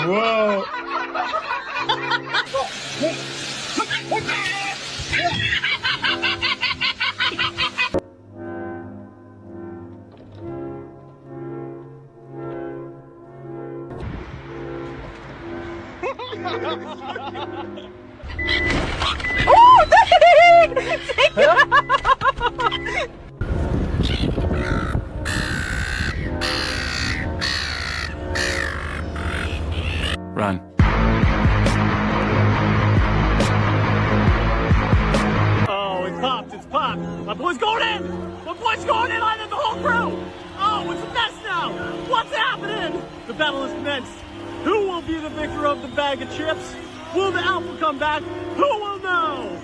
Whoa. Run. Oh, it's popped, it's popped. My boy's going in! My boy's going in on the whole crew! Oh, it's a mess now! What's happening? The battle is commenced. Who will be the victor of the bag of chips? Will the Alpha come back? Who will know?